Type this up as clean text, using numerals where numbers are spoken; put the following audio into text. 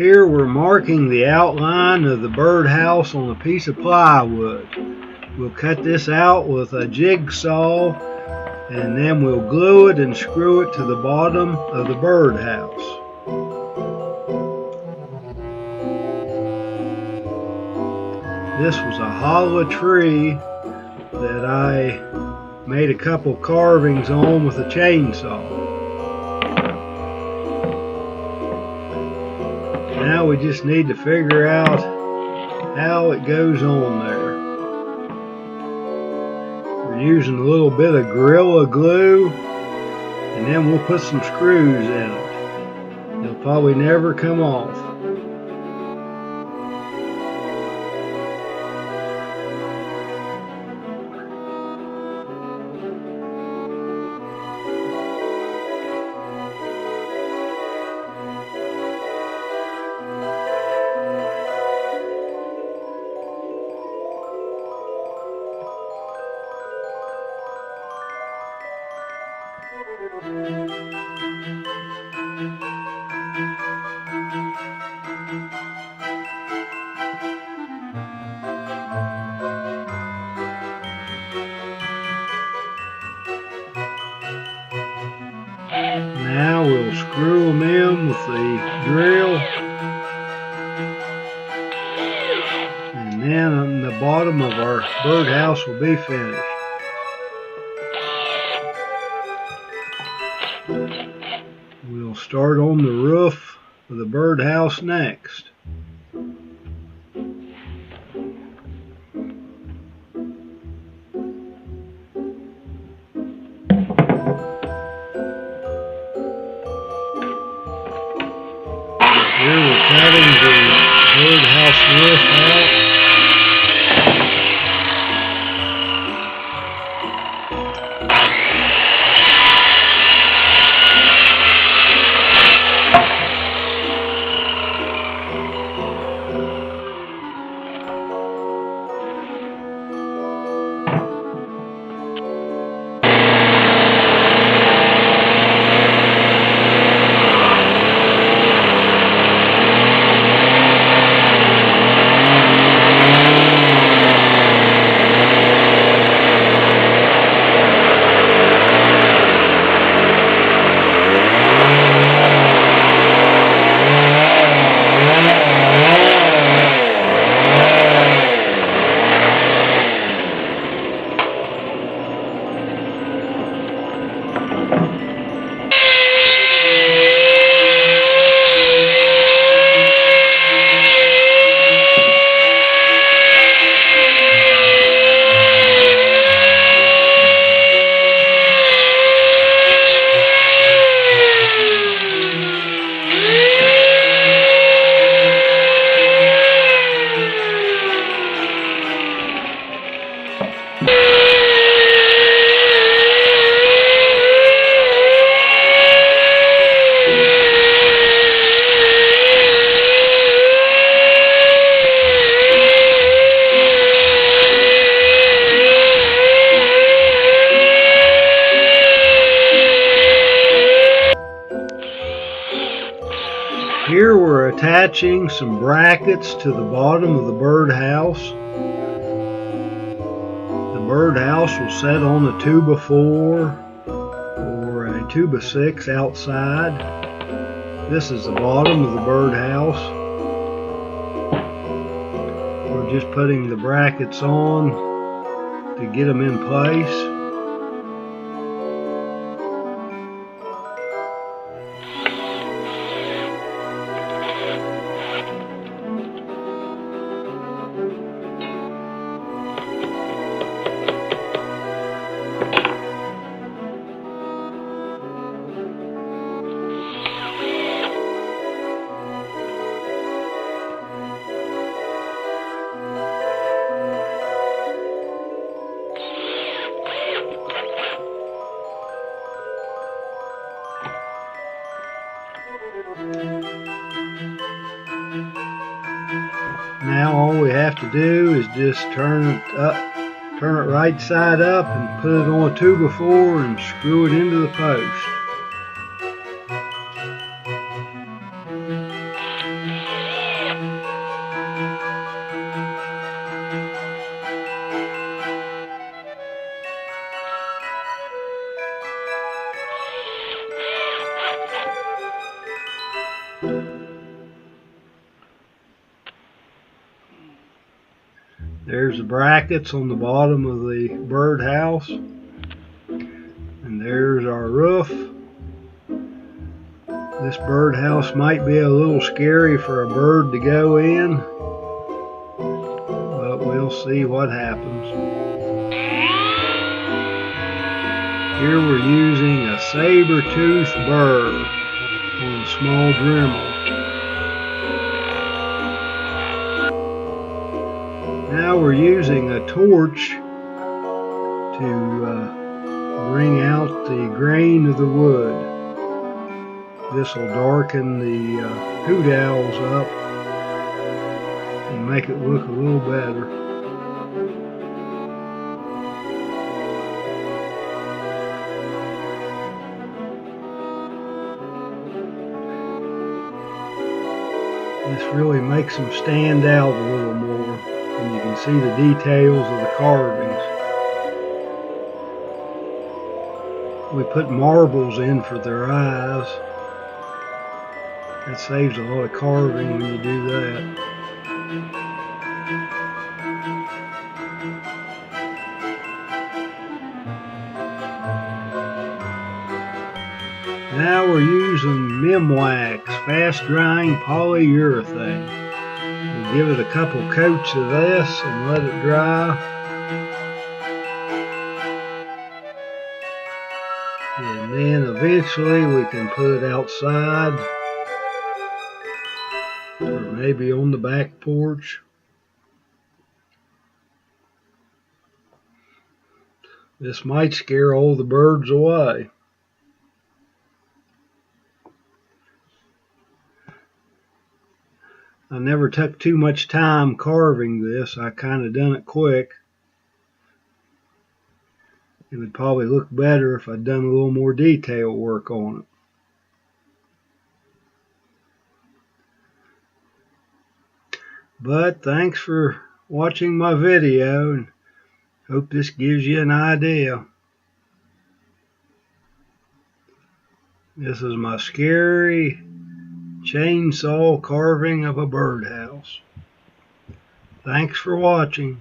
Here we're marking the outline of the birdhouse on a piece of plywood. We'll cut this out with a jigsaw and then we'll glue it and screw it to the bottom of the birdhouse. This was a hollow tree that I made a couple carvings on with a chainsaw. Now we just need to figure out how it goes on there. We're using a little bit of Gorilla Glue, and then we'll put some screws in it. They'll probably never come off. Now we'll screw them in with the drill, and then the bottom of our birdhouse will be finished. We'll start on the roof of the birdhouse next. Here we're cutting the birdhouse roof out. Here we're attaching some brackets to the bottom of the birdhouse. The birdhouse will set on a 2x4 or a 2x6 outside. This is the bottom of the birdhouse. We're just putting the brackets on to get them in place. Now all we have to do is just turn it right side up and put it on a 2x4 and screw it into the post. There's the brackets on the bottom of the birdhouse. And there's our roof. This birdhouse might be a little scary for a bird to go in, but we'll see what happens. Here we're using a saber-toothed bird on a small Dremel. Now we're using a torch to bring out the grain of the wood. This will darken the hoot owls up and make it look a little better. This really makes them stand out a little more, and you can see the details of the carvings. We put marbles in for their eyes. That saves a lot of carving when you do that. Now we're using Memwax fast drying polyurethane. We'll give it a couple coats of this and let it dry. And then eventually we can put it outside, or maybe on the back porch. This might scare all the birds away. I never took too much time carving this. I kind of done it quick. It would probably look better if I'd done a little more detail work on it. But thanks for watching my video, and hope this gives you an idea. This is my scary chainsaw carving of a birdhouse. Thanks for watching.